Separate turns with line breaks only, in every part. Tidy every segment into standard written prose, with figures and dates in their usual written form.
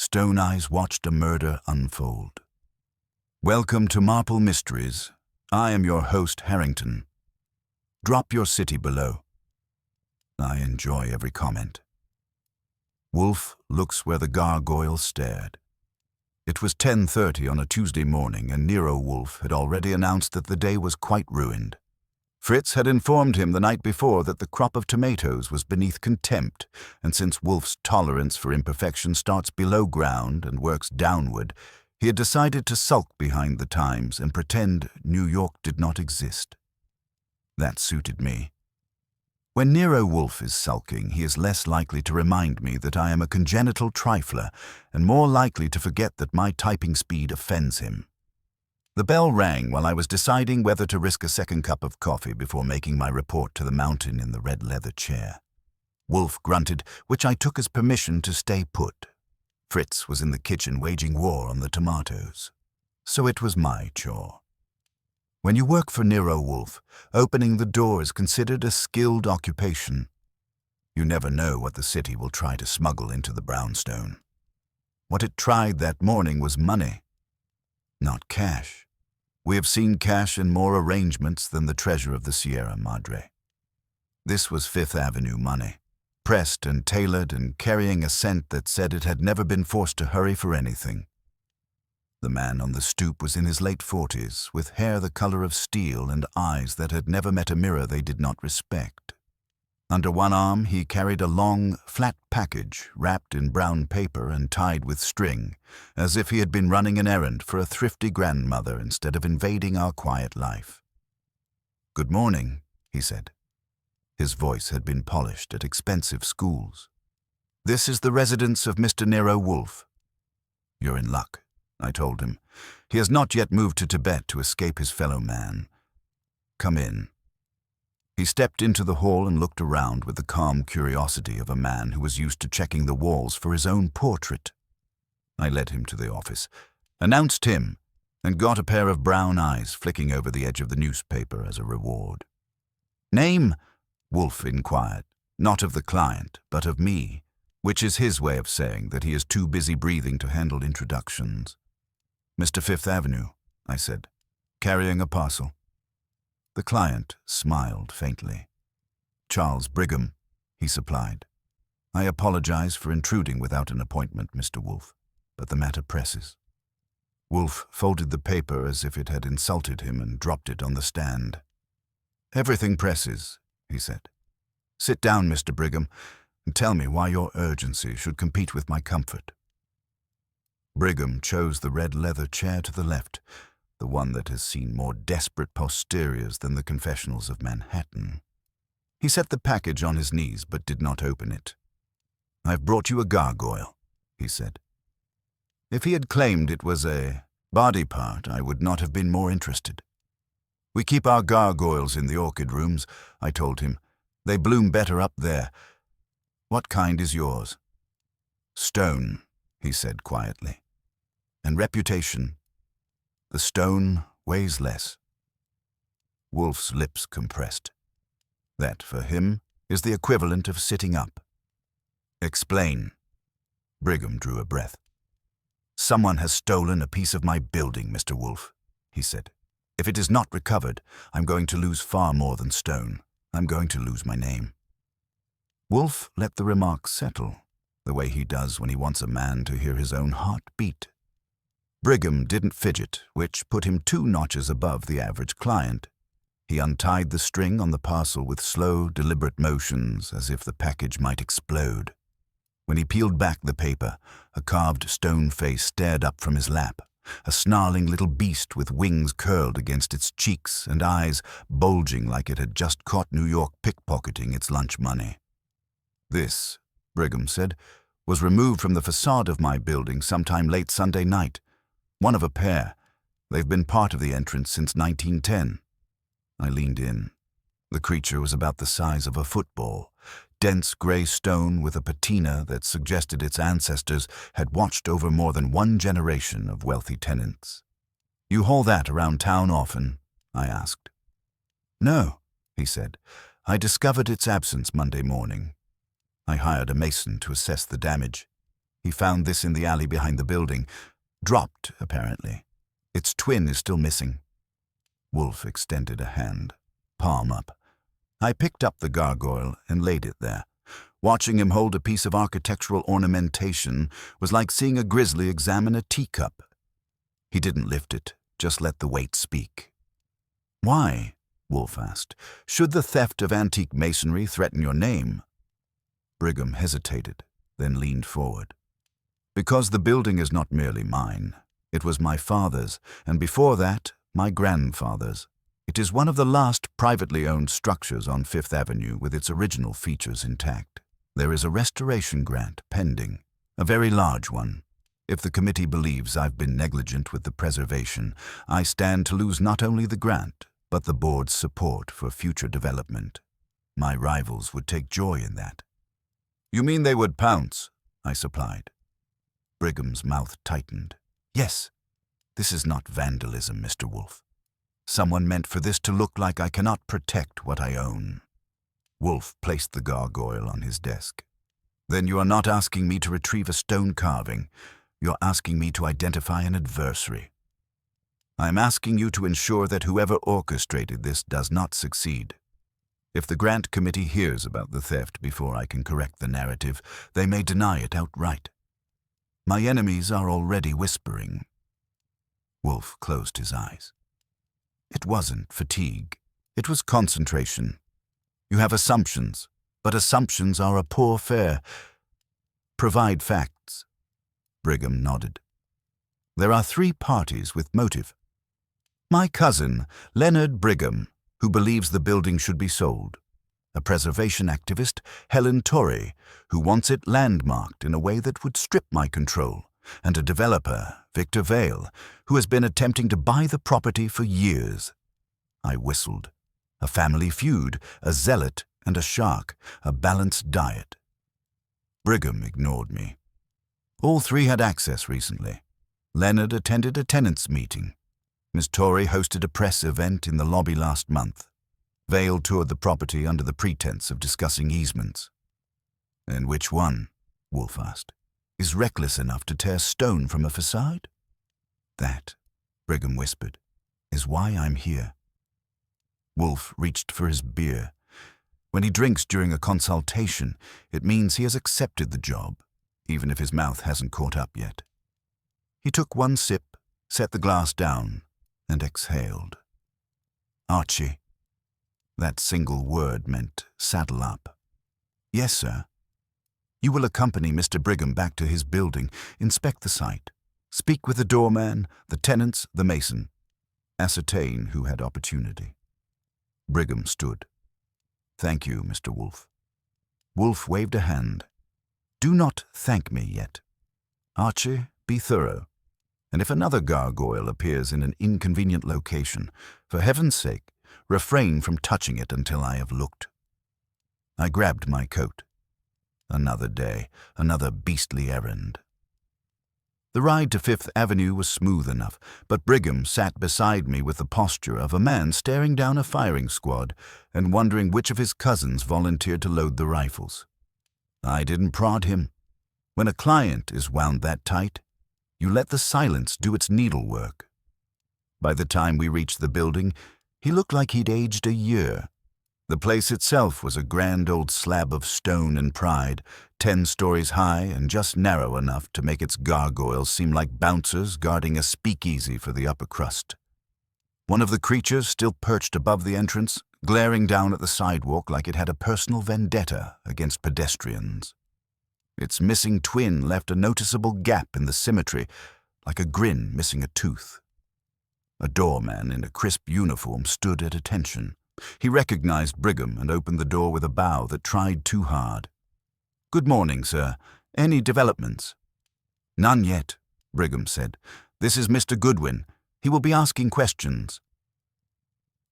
Stone eyes watched a murder unfold. Welcome to Marple Mysteries. I am your host, Harrington. Drop your city below. I enjoy every comment. Wolfe looks where the gargoyle stared. It was 10:30 on a Tuesday morning, and Nero Wolfe had already announced that the day was quite ruined. Fritz had informed him the night before that the crop of tomatoes was beneath contempt, and since Wolfe's tolerance for imperfection starts below ground and works downward, he had decided to sulk behind the times and pretend New York did not exist. That suited me. When Nero Wolfe is sulking, he is less likely to remind me that I am a congenital trifler and more likely to forget that my typing speed offends him. The bell rang while I was deciding whether to risk a second cup of coffee before making my report to the mountain in the red leather chair. Wolfe grunted, which I took as permission to stay put. Fritz was in the kitchen waging war on the tomatoes. So it was my chore. When you work for Nero Wolfe, opening the door is considered a skilled occupation. You never know what the city will try to smuggle into the brownstone. What it tried that morning was money, not cash. We have seen cash in more arrangements than the treasure of the Sierra Madre. This was Fifth Avenue money, pressed and tailored and carrying a scent that said it had never been forced to hurry for anything. The man on the stoop was in his late 40s, with hair the color of steel and eyes that had never met a mirror they did not respect. Under one arm he carried a long, flat package wrapped in brown paper and tied with string, as if he had been running an errand for a thrifty grandmother instead of invading our quiet life. "Good morning," he said. His voice had been polished at expensive schools. "This is the residence of Mr. Nero Wolfe." "You're in luck," I told him. "He has not yet moved to Tibet to escape his fellow man. Come in." He stepped into the hall and looked around with the calm curiosity of a man who was used to checking the walls for his own portrait. I led him to the office, announced him, and got a pair of brown eyes flicking over the edge of the newspaper as a reward. "Name?" Wolfe inquired, not of the client, but of me, which is his way of saying that he is too busy breathing to handle introductions. "Mr. Fifth Avenue," I said, carrying a parcel. The client smiled faintly. "Charles Brigham," he supplied. "I apologize for intruding without an appointment, Mr. Wolfe, but the matter presses." Wolfe folded the paper as if it had insulted him and dropped it on the stand. "Everything presses," he said. "Sit down, Mr. Brigham, and tell me why your urgency should compete with my comfort." Brigham chose the red leather chair to the left, the one that has seen more desperate posteriors than the confessionals of Manhattan. He set the package on his knees but did not open it. "I've brought you a gargoyle," he said. If he had claimed it was a body part, I would not have been more interested. "We keep our gargoyles in the orchid rooms," I told him. "They bloom better up there. What kind is yours?" "Stone," he said quietly. "And reputation?" "The stone weighs less." Wolfe's lips compressed. That, for him, is the equivalent of sitting up. "Explain." Brigham drew a breath. "Someone has stolen a piece of my building, Mr. Wolfe," he said. "If it is not recovered, I'm going to lose far more than stone. I'm going to lose my name." Wolfe let the remark settle, the way he does when he wants a man to hear his own heart beat. Brigham didn't fidget, which put him 2 notches above the average client. He untied the string on the parcel with slow, deliberate motions, as if the package might explode. When he peeled back the paper, a carved stone face stared up from his lap, a snarling little beast with wings curled against its cheeks and eyes bulging like it had just caught New York pickpocketing its lunch money. "This," Brigham said, "was removed from the facade of my building sometime late Sunday night. One of a pair. They've been part of the entrance since 1910. I leaned in. The creature was about the size of a football, dense gray stone with a patina that suggested its ancestors had watched over more than one generation of wealthy tenants. "You haul that around town often?" I asked. "No," he said. "I discovered its absence Monday morning. I hired a mason to assess the damage. He found this in the alley behind the building. Dropped, apparently. Its twin is still missing." Wolfe extended a hand, palm up. I picked up the gargoyle and laid it there. Watching him hold a piece of architectural ornamentation was like seeing a grizzly examine a teacup. He didn't lift it, just let the weight speak. "Why?" Wolfe asked. "Should the theft of antique masonry threaten your name?" Brigham hesitated, then leaned forward. "Because the building is not merely mine. It was my father's, and before that, my grandfather's. It is one of the last privately owned structures on Fifth Avenue with its original features intact. There is a restoration grant pending, a very large one. If the committee believes I've been negligent with the preservation, I stand to lose not only the grant, but the board's support for future development. My rivals would take joy in that." "You mean they would pounce?" I supplied. Brigham's mouth tightened. "Yes. This is not vandalism, Mr. Wolfe. Someone meant for this to look like I cannot protect what I own." Wolfe placed the gargoyle on his desk. "Then you are not asking me to retrieve a stone carving. You're asking me to identify an adversary. I'm asking you to ensure that whoever orchestrated this does not succeed. If the grant committee hears about the theft before I can correct the narrative, they may deny it outright. My enemies are already whispering." Wolfe closed his eyes. "It wasn't fatigue. It was concentration. You have assumptions, but assumptions are a poor fare. Provide facts." Brigham nodded. "There are 3 parties with motive. My cousin, Leonard Brigham, who believes the building should be sold. A preservation activist, Helen Torrey, who wants it landmarked in a way that would strip my control. And a developer, Victor Vale, who has been attempting to buy the property for years." I whistled. A family feud, a zealot and a shark, a balanced diet. Brigham ignored me. All 3 had access recently. Leonard attended a tenants' meeting. Miss Torrey hosted a press event in the lobby last month. Vale toured the property under the pretense of discussing easements. "And which one?" Wolfe asked. "Is reckless enough to tear stone from a facade?" "That," Brigham whispered, "is why I'm here." Wolfe reached for his beer. When he drinks during a consultation, it means he has accepted the job, even if his mouth hasn't caught up yet. He took one sip, set the glass down, and exhaled. "Archie." That single word meant saddle up. "Yes, sir." "You will accompany Mr. Brigham back to his building, inspect the site, speak with the doorman, the tenants, the mason. Ascertain who had opportunity." Brigham stood. "Thank you, Mr. Wolfe." Wolfe waved a hand. "Do not thank me yet. Archie, be thorough. And if another gargoyle appears in an inconvenient location, for heaven's sake, refrain from touching it until I have looked." I grabbed my coat. Another day, another beastly errand. The ride to Fifth Avenue was smooth enough, but Brigham sat beside me with the posture of a man staring down a firing squad and wondering which of his cousins volunteered to load the rifles. I didn't prod him. When a client is wound that tight, you let the silence do its needlework. By the time we reached the building, he looked like he'd aged a year. The place itself was a grand old slab of stone and pride, 10 stories high and just narrow enough to make its gargoyles seem like bouncers guarding a speakeasy for the upper crust. One of the creatures still perched above the entrance, glaring down at the sidewalk like it had a personal vendetta against pedestrians. Its missing twin left a noticeable gap in the symmetry, like a grin missing a tooth. A doorman in a crisp uniform stood at attention. He recognized Brigham and opened the door with a bow that tried too hard. "Good morning, sir. Any developments?" "None yet," Brigham said. "This is Mr. Goodwin. He will be asking questions."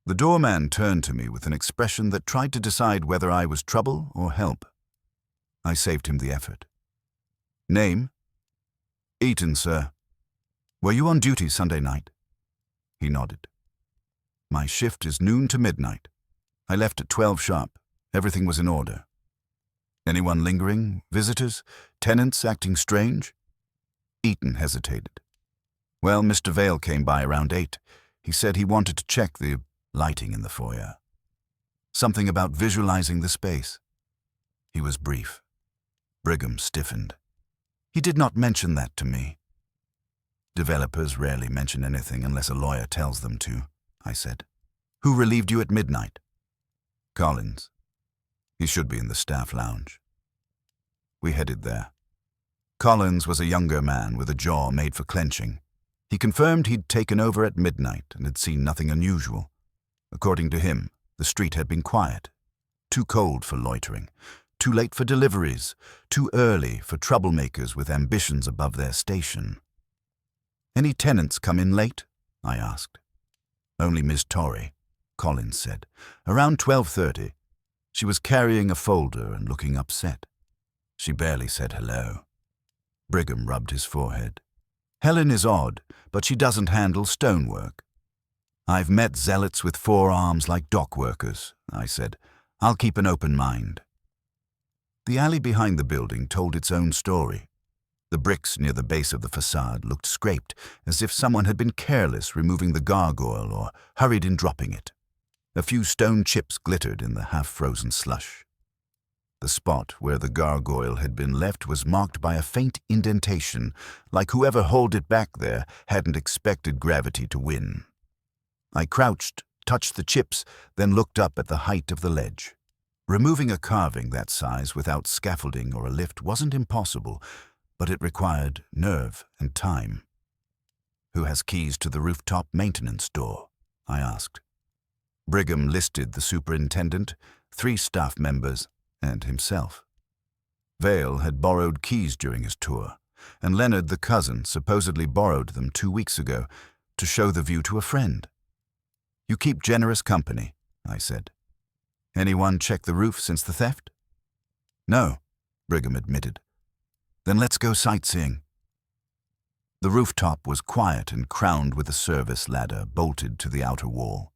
The doorman turned to me with an expression that tried to decide whether I was trouble or help. I saved him the effort. "Name?" "Eaton, sir." "Were you on duty Sunday night?" He nodded. "My shift is noon to midnight. I left at 12 sharp. Everything was in order." Anyone lingering? Visitors? Tenants acting strange? Eaton hesitated. Well, Mr. Vale came by around 8. He said he wanted to check the lighting in the foyer. Something about visualizing the space. He was brief. Brigham stiffened. He did not mention that to me. Developers rarely mention anything unless a lawyer tells them to, I said. Who relieved you at midnight? Collins. He should be in the staff lounge. We headed there. Collins was a younger man with a jaw made for clenching. He confirmed he'd taken over at midnight and had seen nothing unusual. According to him, the street had been quiet. Too cold for loitering. Too late for deliveries. Too early for troublemakers with ambitions above their station. Any tenants come in late? I asked. Only Miss Torrey, Collins said. Around 12:30. She was carrying a folder and looking upset. She barely said hello. Brigham rubbed his forehead. Helen is odd, but she doesn't handle stonework. I've met zealots with forearms like dock workers, I said. I'll keep an open mind. The alley behind the building told its own story. The bricks near the base of the facade looked scraped, as if someone had been careless removing the gargoyle or hurried in dropping it. A few stone chips glittered in the half-frozen slush. The spot where the gargoyle had been left was marked by a faint indentation, like whoever hauled it back there hadn't expected gravity to win. I crouched, touched the chips, then looked up at the height of the ledge. Removing a carving that size without scaffolding or a lift wasn't impossible, but it required nerve and time. Who has keys to the rooftop maintenance door? I asked. Brigham listed the superintendent, 3 staff members, and himself. Vale had borrowed keys during his tour, and Leonard, the cousin, supposedly borrowed them 2 weeks ago to show the view to a friend. You keep generous company, I said. Anyone check the roof since the theft? No, Brigham admitted. Then let's go sightseeing. The rooftop was quiet and crowned with a service ladder bolted to the outer wall.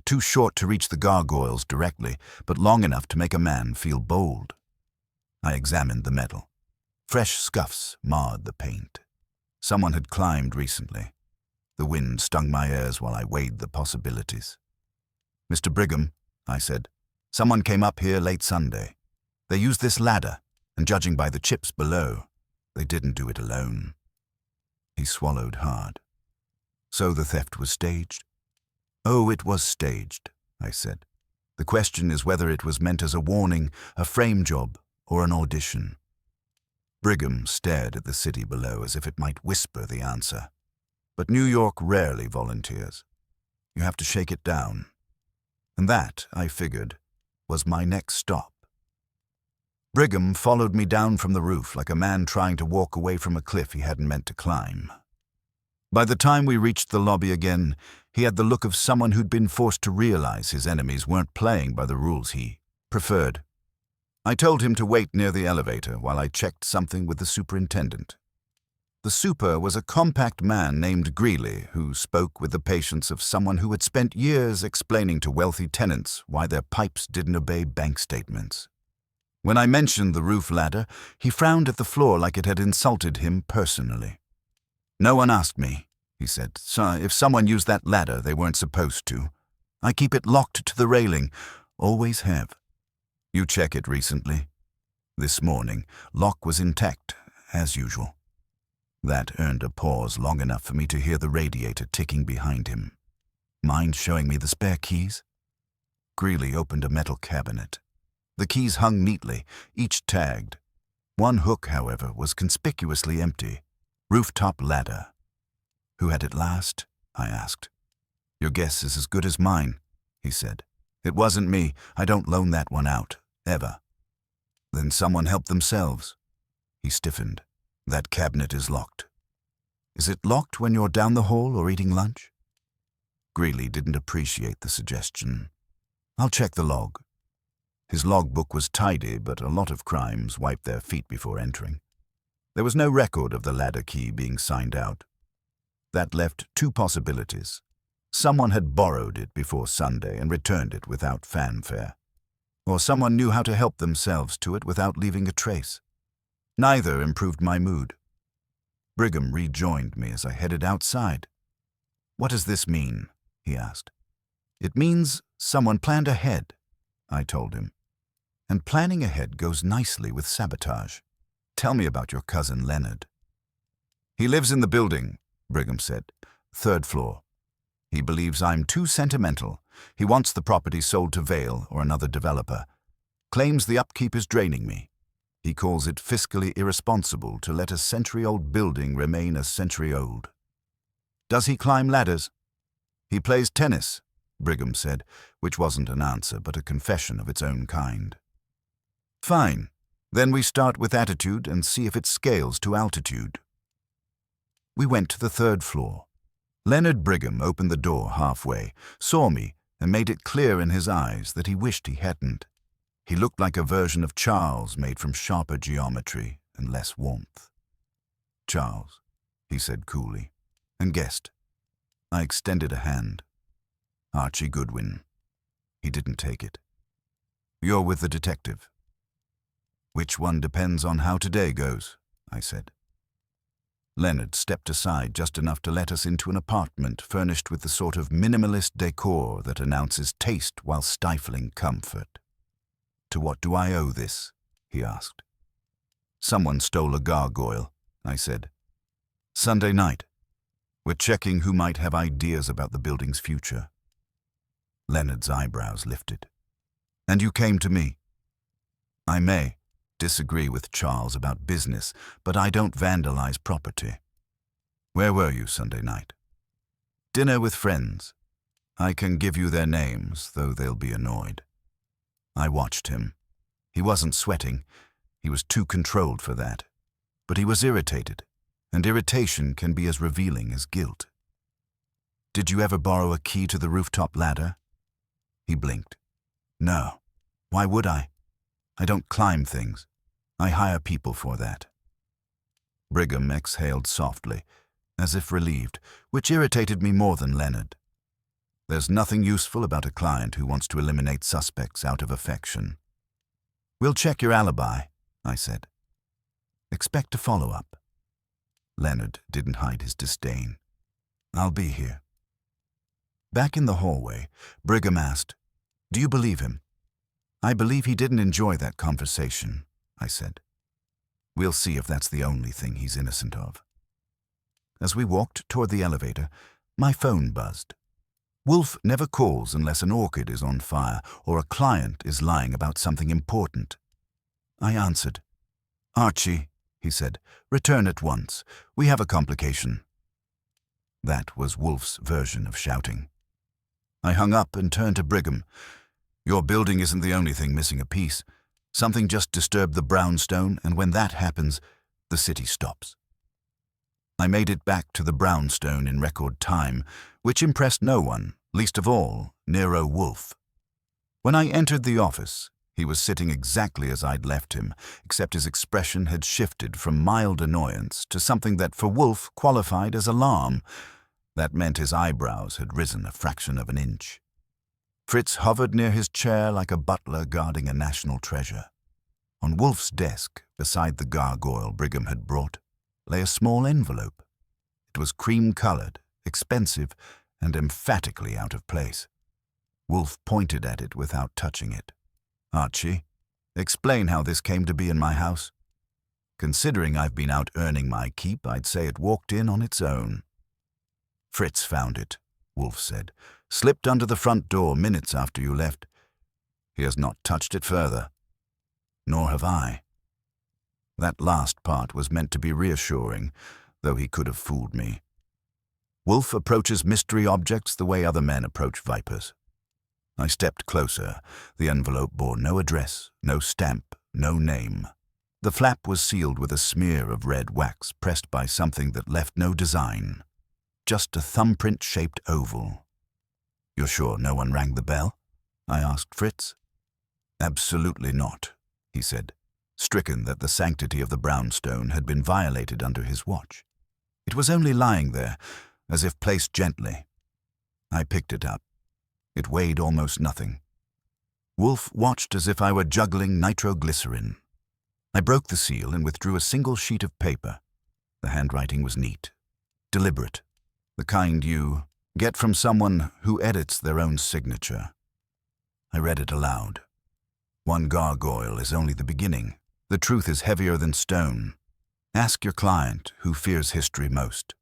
Too short to reach the gargoyles directly, but long enough to make a man feel bold. I examined the metal. Fresh scuffs marred the paint. Someone had climbed recently. The wind stung my ears while I weighed the possibilities. Mr. Brigham, I said, someone came up here late Sunday. They used this ladder, and judging by the chips below, they didn't do it alone. He swallowed hard. So the theft was staged? Oh, it was staged, I said. The question is whether it was meant as a warning, a frame job, or an audition. Brigham stared at the city below as if it might whisper the answer. But New York rarely volunteers. You have to shake it down. And that, I figured, was my next stop. Brigham followed me down from the roof like a man trying to walk away from a cliff he hadn't meant to climb. By the time we reached the lobby again, he had the look of someone who'd been forced to realize his enemies weren't playing by the rules he preferred. I told him to wait near the elevator while I checked something with the superintendent. The super was a compact man named Greeley who spoke with the patience of someone who had spent years explaining to wealthy tenants why their pipes didn't obey bank statements. When I mentioned the roof ladder, he frowned at the floor like it had insulted him personally. No one asked me, he said. So if someone used that ladder, they weren't supposed to. I keep it locked to the railing. Always have. You check it recently? This morning, lock was intact, as usual. That earned a pause long enough for me to hear the radiator ticking behind him. Mind showing me the spare keys? Greeley opened a metal cabinet. The keys hung neatly, each tagged. One hook, however, was conspicuously empty. Rooftop ladder. Who had it last? I asked. Your guess is as good as mine, he said. It wasn't me. I don't loan that one out, ever. Then someone helped themselves. He stiffened. That cabinet is locked. Is it locked when you're down the hall or eating lunch? Greeley didn't appreciate the suggestion. I'll check the log. His logbook was tidy, but a lot of crimes wiped their feet before entering. There was no record of the ladder key being signed out. That left 2 possibilities. Someone had borrowed it before Sunday and returned it without fanfare. or someone knew how to help themselves to it without leaving a trace. Neither improved my mood. Brigham rejoined me as I headed outside. "What does this mean?" he asked. "It means someone planned ahead," I told him. "And planning ahead goes nicely with sabotage. Tell me about your cousin Leonard." "He lives in the building," Brigham said. "Third floor. He believes I'm too sentimental. He wants the property sold to Vale or another developer. Claims the upkeep is draining me. He calls it fiscally irresponsible to let a century-old building remain a century old." "Does he climb ladders?" "He plays tennis," Brigham said, which wasn't an answer but a confession of its own kind. "Fine. Then we start with attitude and see if it scales to altitude." We went to the third floor. Leonard Brigham opened the door halfway, saw me, and made it clear in his eyes that he wished he hadn't. He looked like a version of Charles made from sharper geometry and less warmth. "Charles," he said coolly, and guessed. I extended a hand. "Archie Goodwin." He didn't take it. "You're with the detective." "Which one depends on how today goes," I said. Leonard stepped aside just enough to let us into an apartment furnished with the sort of minimalist decor that announces taste while stifling comfort. "To what do I owe this?" he asked. "Someone stole a gargoyle," I said. "Sunday night. We're checking who might have ideas about the building's future." Leonard's eyebrows lifted. "And you came to me?" "I may disagree with Charles about business, but I don't vandalize property." "Where were you Sunday night?" "Dinner with friends. I can give you their names, though they'll be annoyed." I watched him. He wasn't sweating. He was too controlled for that. But he was irritated, and irritation can be as revealing as guilt. "Did you ever borrow a key to the rooftop ladder?" He blinked. "No. Why would I? I don't climb things. I hire people for that." Brigham exhaled softly, as if relieved, which irritated me more than Leonard. There's nothing useful about a client who wants to eliminate suspects out of affection. "We'll check your alibi," I said. "Expect a follow-up." Leonard didn't hide his disdain. "I'll be here." Back in the hallway, Brigham asked, "Do you believe him?" "I believe he didn't enjoy that conversation," I said. "We'll see if that's the only thing he's innocent of." As we walked toward the elevator, my phone buzzed. Wolfe never calls unless an orchid is on fire or a client is lying about something important. I answered. "Archie," he said, "return at once. We have a complication." That was Wolfe's version of shouting. I hung up and turned to Brigham. "Your building isn't the only thing missing a piece. Something just disturbed the brownstone, and when that happens, the city stops." I made it back to the brownstone in record time, which impressed no one, least of all Nero Wolfe. When I entered the office, he was sitting exactly as I'd left him, except his expression had shifted from mild annoyance to something that for Wolfe qualified as alarm. That meant his eyebrows had risen a fraction of an inch. Fritz hovered near his chair like a butler guarding a national treasure. On Wolfe's desk, beside the gargoyle Brigham had brought, lay a small envelope. It was cream-colored, expensive, and emphatically out of place. Wolfe pointed at it without touching it. "Archie, explain how this came to be in my house." "Considering I've been out earning my keep, I'd say it walked in on its own." "Fritz found it," Wolfe said. "Slipped under the front door minutes after you left. He has not touched it further. Nor have I." That last part was meant to be reassuring, though he could have fooled me. Wolfe approaches mystery objects the way other men approach vipers. I stepped closer. The envelope bore no address, no stamp, no name. The flap was sealed with a smear of red wax pressed by something that left no design. Just a thumbprint-shaped oval. "You're sure no one rang the bell?" I asked Fritz. "Absolutely not," he said, stricken that the sanctity of the brownstone had been violated under his watch. It was only lying there, as if placed gently. I picked it up. It weighed almost nothing. Wolfe watched as if I were juggling nitroglycerin. I broke the seal and withdrew a single sheet of paper. The handwriting was neat, deliberate, the kind you get from someone who edits their own signature. I read it aloud. One gargoyle is only the beginning. The truth is heavier than stone. Ask your client who fears history most.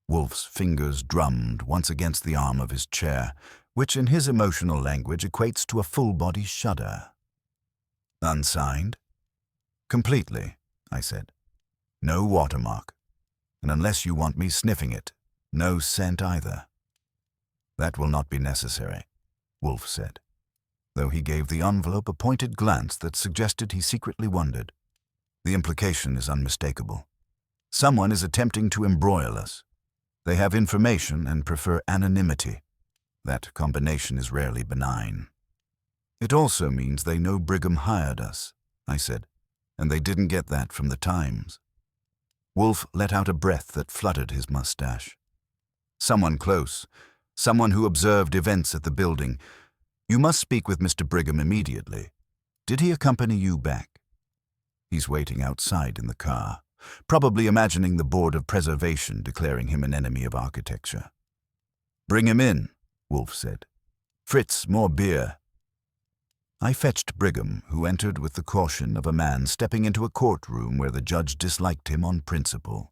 Wolfe's fingers drummed once against the arm of his chair, which in his emotional language equates to a full-body shudder. Unsigned? Completely, I said. No watermark. And unless you want me sniffing it, no scent either. That will not be necessary, Wolfe said, though he gave the envelope a pointed glance that suggested he secretly wondered. The implication is unmistakable. Someone is attempting to embroil us. They have information and prefer anonymity. That combination is rarely benign. It also means they know Brigham hired us, I said, and they didn't get that from the Times. Wolfe let out a breath that fluttered his mustache. Someone close, someone who observed events at the building. You must speak with Mr. Brigham immediately. Did he accompany you back? He's waiting outside in the car, probably imagining the Board of Preservation declaring him an enemy of architecture. Bring him in, Wolfe said. Fritz, more beer. I fetched Brigham, who entered with the caution of a man stepping into a courtroom where the judge disliked him on principle.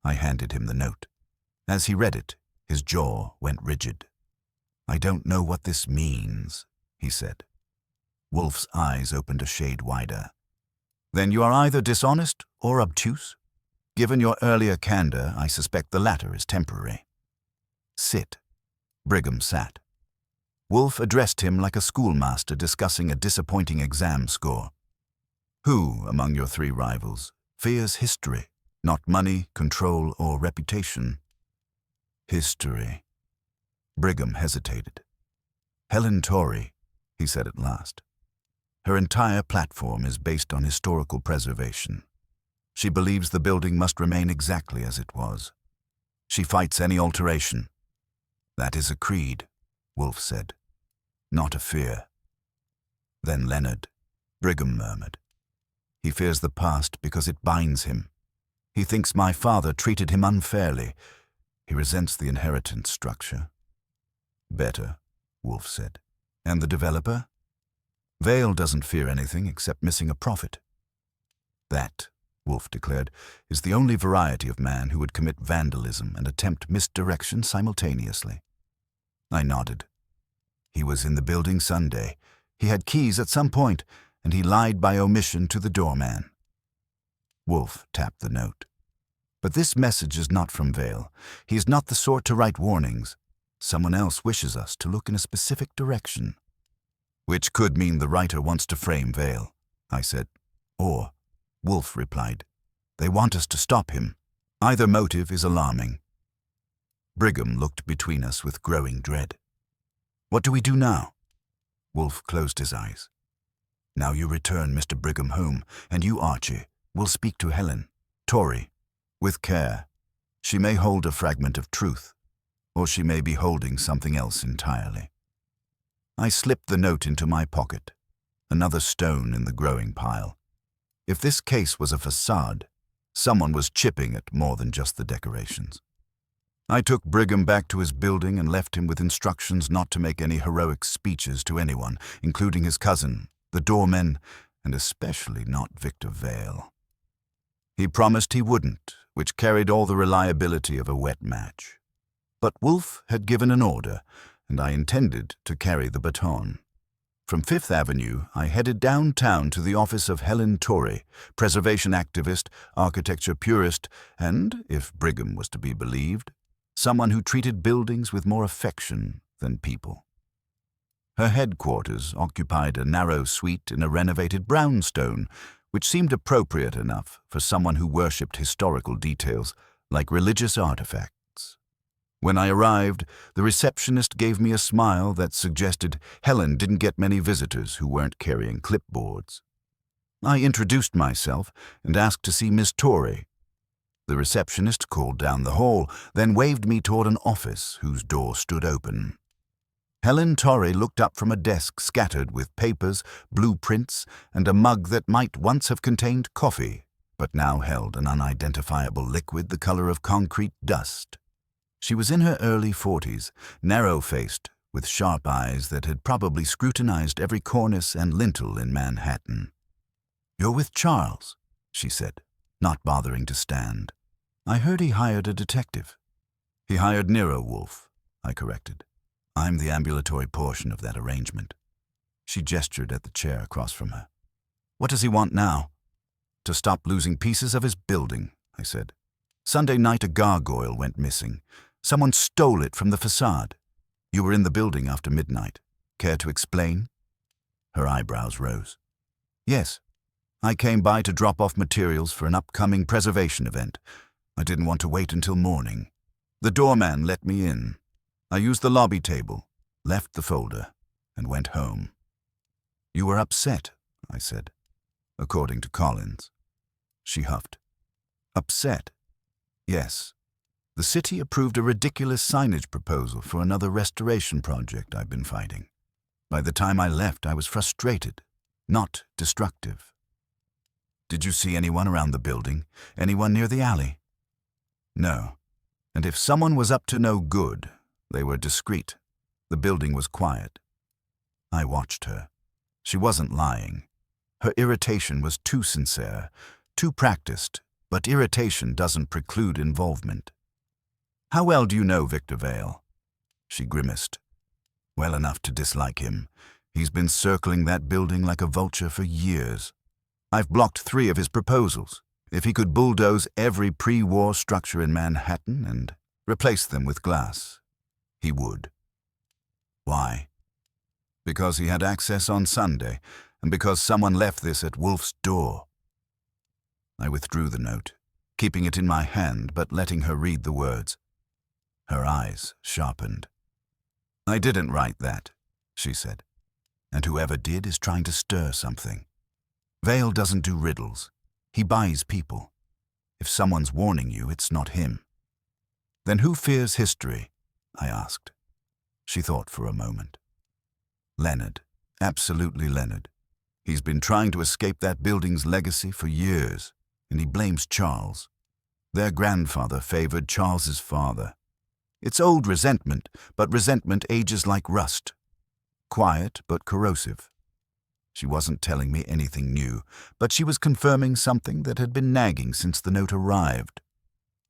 I handed him the note. As he read it, his jaw went rigid. I don't know what this means, he said. Wolfe's eyes opened a shade wider. Then you are either dishonest or obtuse? Given your earlier candor, I suspect the latter is temporary. Sit. Brigham sat. Wolfe addressed him like a schoolmaster discussing a disappointing exam score. Who, among your three rivals, fears history, not money, control, or reputation? History. Brigham hesitated. Helen Torrey, he said at last. Her entire platform is based on historical preservation. She believes the building must remain exactly as it was. She fights any alteration. That is a creed, Wolfe said. Not a fear. Then Leonard, Brigham murmured. He fears the past because it binds him. He thinks my father treated him unfairly. He resents the inheritance structure. Better, Wolfe said. And the developer? Vale doesn't fear anything except missing a profit. That, Wolfe declared, is the only variety of man who would commit vandalism and attempt misdirection simultaneously. I nodded. He was in the building Sunday. He had keys at some point, and he lied by omission to the doorman. Wolfe tapped the note. But this message is not from Vale. He is not the sort to write warnings. Someone else wishes us to look in a specific direction. Which could mean the writer wants to frame Vale, I said. Or, Wolfe replied, they want us to stop him. Either motive is alarming. Brigham looked between us with growing dread. What do we do now? Wolfe closed his eyes. Now you return Mr. Brigham home, and you, Archie, will speak to Helen, Torrey, with care. She may hold a fragment of truth, or she may be holding something else entirely. I slipped the note into my pocket, another stone in the growing pile. If this case was a facade, someone was chipping at more than just the decorations. I took Brigham back to his building and left him with instructions not to make any heroic speeches to anyone, including his cousin, the doormen, and especially not Victor Vale. He promised he wouldn't, which carried all the reliability of a wet match. But Wolfe had given an order, and I intended to carry the baton. From Fifth Avenue, I headed downtown to the office of Helen Torrey, preservation activist, architecture purist, and, if Brigham was to be believed, someone who treated buildings with more affection than people. Her headquarters occupied a narrow suite in a renovated brownstone, which seemed appropriate enough for someone who worshipped historical details like religious artifacts. When I arrived, the receptionist gave me a smile that suggested Helen didn't get many visitors who weren't carrying clipboards. I introduced myself and asked to see Miss Torrey. The receptionist called down the hall, then waved me toward an office whose door stood open. Helen Torrey looked up from a desk scattered with papers, blueprints, and a mug that might once have contained coffee, but now held an unidentifiable liquid the color of concrete dust. She was in her early 40s, narrow-faced, with sharp eyes that had probably scrutinized every cornice and lintel in Manhattan. "You're with Charles," she said, not bothering to stand. "I heard he hired a detective." "He hired Nero Wolfe," I corrected. "I'm the ambulatory portion of that arrangement." She gestured at the chair across from her. "What does he want now?" "To stop losing pieces of his building," I said. "Sunday night a gargoyle went missing. Someone stole it from the facade. You were in the building after midnight. Care to explain?" Her eyebrows rose. "Yes. I came by to drop off materials for an upcoming preservation event. I didn't want to wait until morning. The doorman let me in. I used the lobby table, left the folder, and went home." "You were upset," I said, "according to Collins." She huffed. "Upset? Yes. The city approved a ridiculous signage proposal for another restoration project I've been fighting. By the time I left, I was frustrated, not destructive." "Did you see anyone around the building? Anyone near the alley?" "No. And if someone was up to no good, they were discreet. The building was quiet." I watched her. She wasn't lying. Her irritation was too sincere, too practiced, but irritation doesn't preclude involvement. "How well do you know Victor Vale?" She grimaced. "Well enough to dislike him. He's been circling that building like a vulture for years. I've blocked 3 of his proposals. If he could bulldoze every pre-war structure in Manhattan and replace them with glass, he would." "Why?" "Because he had access on Sunday, and because someone left this at Wolfe's door." I withdrew the note, keeping it in my hand but letting her read the words. Her eyes sharpened. "I didn't write that," she said, "and whoever did is trying to stir something. Vale doesn't do riddles. He buys people. If someone's warning you, it's not him." "Then who fears history?" I asked. She thought for a moment. "Leonard. Absolutely Leonard. He's been trying to escape that building's legacy for years, and he blames Charles. Their grandfather favored Charles's father. It's old resentment, but resentment ages like rust. Quiet but corrosive." She wasn't telling me anything new, but she was confirming something that had been nagging since the note arrived.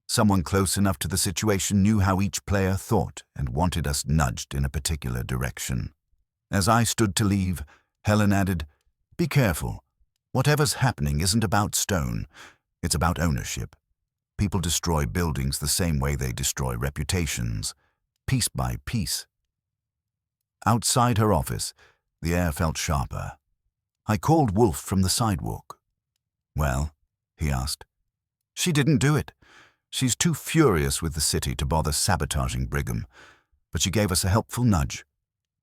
Someone close enough to the situation knew how each player thought and wanted us nudged in a particular direction. As I stood to leave, Helen added, "Be careful. Whatever's happening isn't about stone. It's about ownership. People destroy buildings the same way they destroy reputations, piece by piece." Outside her office, the air felt sharper. I called Wolfe from the sidewalk. "Well?" he asked. "She didn't do it. She's too furious with the city to bother sabotaging Brigham, but she gave us a helpful nudge.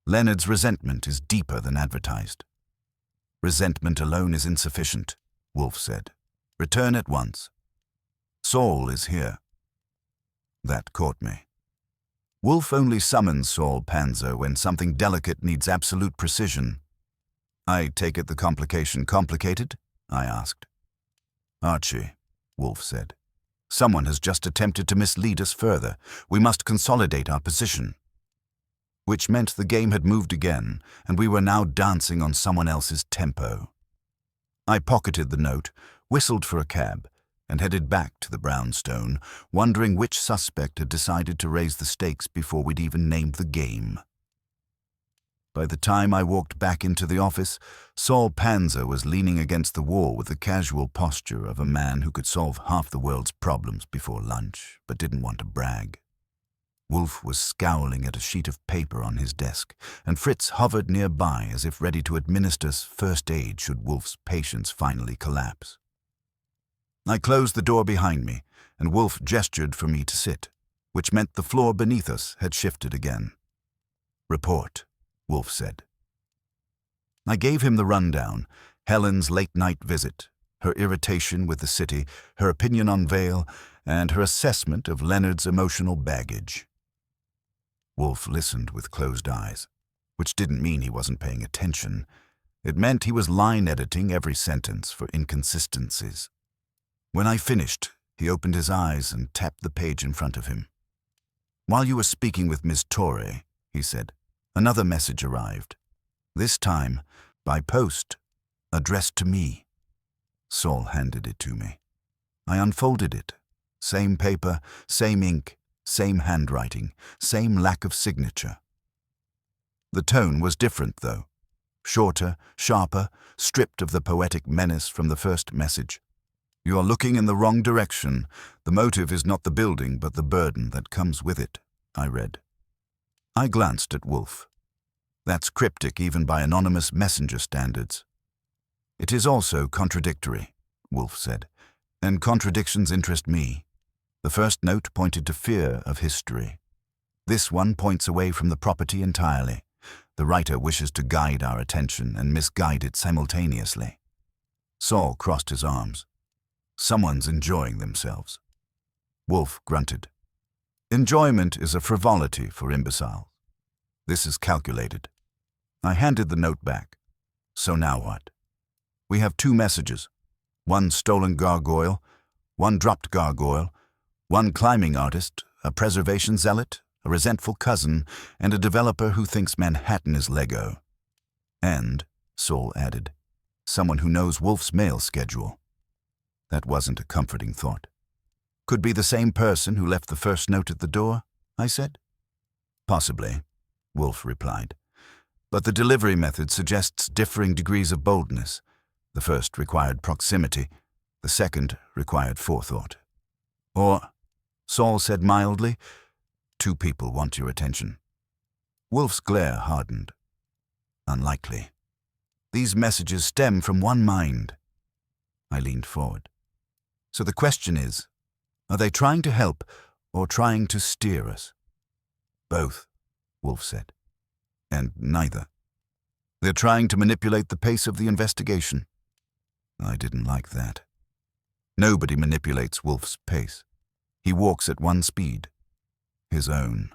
Leonard's resentment is deeper than advertised." "Resentment alone is insufficient," Wolfe said. "Return at once. Saul is here." That caught me. Wolfe only summons Saul Panzer when something delicate needs absolute precision. "I take it the complication complicated?" I asked. "Archie," Wolfe said. "Someone has just attempted to mislead us further. We must consolidate our position." Which meant the game had moved again, and we were now dancing on someone else's tempo. I pocketed the note, whistled for a cab, and headed back to the brownstone, wondering which suspect had decided to raise the stakes before we'd even named the game. By the time I walked back into the office, Saul Panzer was leaning against the wall with the casual posture of a man who could solve half the world's problems before lunch, but didn't want to brag. Wolfe was scowling at a sheet of paper on his desk, and Fritz hovered nearby as if ready to administer first aid should Wolfe's patience finally collapse. I closed the door behind me, and Wolfe gestured for me to sit, which meant the floor beneath us had shifted again. "Report," Wolfe said. I gave him the rundown, Helen's late-night visit, her irritation with the city, her opinion on Vale, and her assessment of Leonard's emotional baggage. Wolfe listened with closed eyes. which didn't mean he wasn't paying attention. It meant he was line editing every sentence for inconsistencies. When I finished, he opened his eyes and tapped the page in front of him. "While you were speaking with Miss Torre," he said, "another message arrived. This time, by post, addressed to me." Saul handed it to me. I unfolded it. Same paper, same ink, same handwriting, same lack of signature. The tone was different, though. Shorter, sharper, stripped of the poetic menace from the first message. "You are looking in the wrong direction. The motive is not the building, but the burden that comes with it," I read. I glanced at Wolfe. That's cryptic even by anonymous messenger standards. "It is also contradictory," Wolfe said, "and contradictions interest me. The first note pointed to fear of history. This one points away from the property entirely. The writer wishes to guide our attention and misguide it simultaneously." Saul crossed his arms. "Someone's enjoying themselves." Wolfe grunted. "Enjoyment is a frivolity for imbeciles. This is calculated." I handed the note back. "So now what?" "We have 2 messages. One stolen gargoyle, one dropped gargoyle, one climbing artist, a preservation zealot, a resentful cousin, and a developer who thinks Manhattan is Lego. And," Saul added, "someone who knows Wolfe's mail schedule." That wasn't a comforting thought. "Could be the same person who left the first note at the door," I said. "Possibly," Wolfe replied. "But the delivery method suggests differing degrees of boldness. The first required proximity, the second required forethought. Or," Saul said mildly, "2 people want your attention." Wolfe's glare hardened. "Unlikely. These messages stem from one mind." I leaned forward. "So the question is, are they trying to help or trying to steer us?" "Both," Wolfe said. "And neither. They're trying to manipulate the pace of the investigation." I didn't like that. Nobody manipulates Wolfe's pace. He walks at one speed. His own.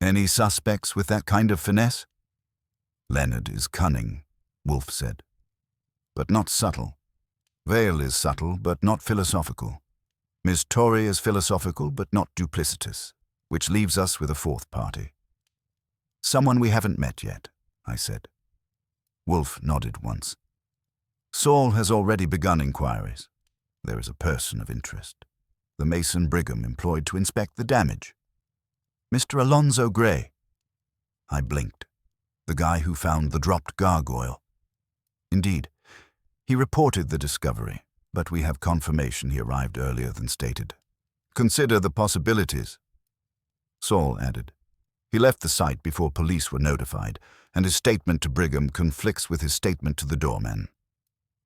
"Any suspects with that kind of finesse?" "Leonard is cunning," Wolfe said. "But not subtle. Vale is subtle, but not philosophical. Miss Torre is philosophical, but not duplicitous, which leaves us with a 4th party." "Someone we haven't met yet," I said. Wolfe nodded once. "Saul has already begun inquiries. There is a person of interest. The mason Brigham employed to inspect the damage. Mr. Alonzo Gray." I blinked. "The guy who found the dropped gargoyle." "Indeed. He reported the discovery, but we have confirmation he arrived earlier than stated. Consider the possibilities." Saul added, "He left the site before police were notified, and his statement to Brigham conflicts with his statement to the doorman."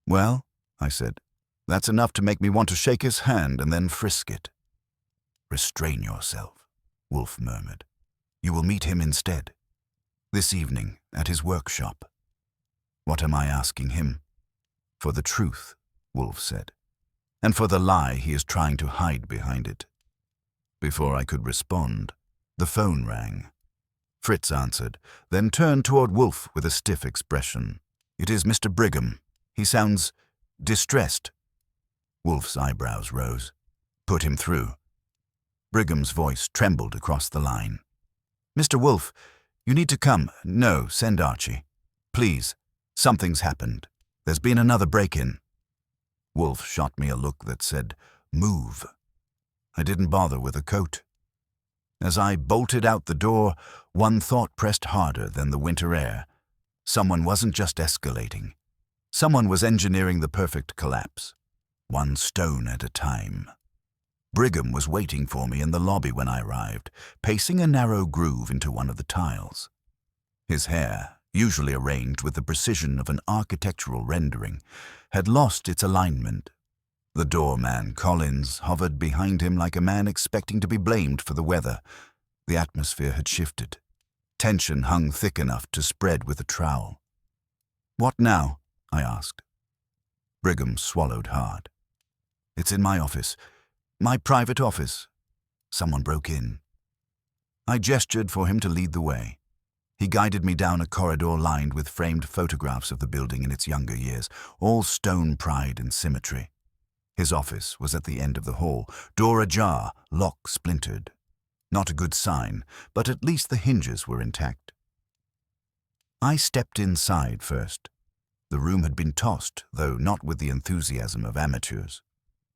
"Well," I said, "that's enough to make me want to shake his hand and then frisk it." "Restrain yourself," Wolfe murmured. "You will meet him instead. This evening, at his workshop." "What am I asking him?" "For the truth," Wolfe said, "and for the lie he is trying to hide behind it." Before I could respond, the phone rang. Fritz answered, then turned toward Wolfe with a stiff expression. "It is Mr. Brigham. He sounds distressed." Wolfe's eyebrows rose. "Put him through." Brigham's voice trembled across the line. "Mr. Wolfe, you need to come. No, send Archie. Please, something's happened. There's been another break-in." Wolfe shot me a look that said, "Move." I didn't bother with a coat. As I bolted out the door, one thought pressed harder than the winter air. Someone wasn't just escalating. Someone was engineering the perfect collapse, one stone at a time. Brigham was waiting for me in the lobby when I arrived, pacing a narrow groove into one of the tiles. His hair, usually arranged with the precision of an architectural rendering, had lost its alignment. The doorman, Collins, hovered behind him like a man expecting to be blamed for the weather. The atmosphere had shifted. Tension hung thick enough to spread with a trowel. "What now?" I asked. Brigham swallowed hard. "It's in my office. My private office. Someone broke in." I gestured for him to lead the way. He guided me down a corridor lined with framed photographs of the building in its younger years, all stone pride and symmetry. His office was at the end of the hall, door ajar, lock splintered. Not a good sign, but at least the hinges were intact. I stepped inside first. The room had been tossed, though not with the enthusiasm of amateurs.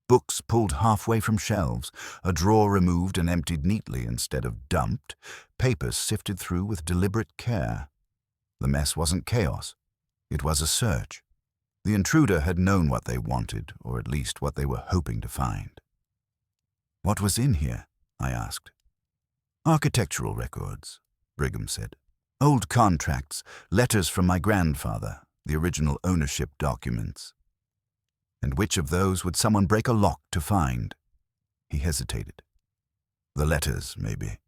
Books pulled halfway from shelves, a drawer removed and emptied neatly instead of dumped, papers sifted through with deliberate care. The mess wasn't chaos. It was a search. The intruder had known what they wanted, or at least what they were hoping to find. "What was in here?" I asked. "Architectural records," Brigham said. "Old contracts, letters from my grandfather, the original ownership documents. And which of those would someone break a lock to find?" He hesitated. "The letters, maybe.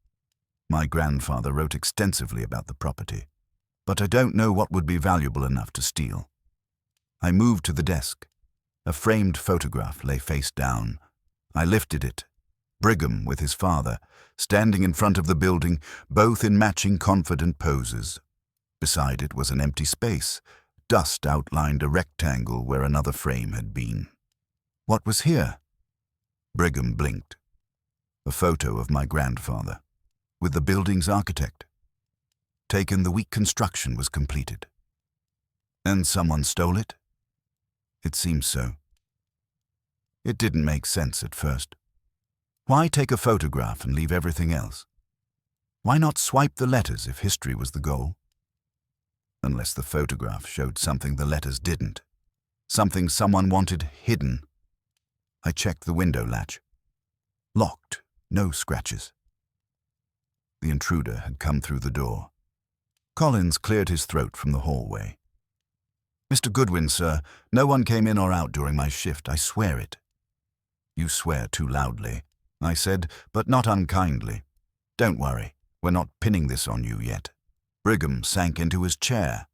My grandfather wrote extensively about the property, but I don't know what would be valuable enough to steal." I moved to the desk. A framed photograph lay face down. I lifted it. Brigham with his father, standing in front of the building, both in matching confident poses. Beside it was an empty space. Dust outlined a rectangle where another frame had been. "What was here?" Brigham blinked. A photo of my grandfather, with the building's architect. Taken the week construction was completed. "And someone stole it?" "It seems so." It didn't make sense at first. Why take a photograph and leave everything else? Why not swipe the letters if history was the goal? Unless the photograph showed something the letters didn't. Something someone wanted hidden. I checked the window latch. Locked, no scratches. The intruder had come through the door. Collins cleared his throat from the hallway. "Mr. Goodwin, sir, no one came in or out during my shift, I swear it." "You swear too loudly," I said, but not unkindly. "Don't worry, we're not pinning this on you yet." Brigham sank into his chair.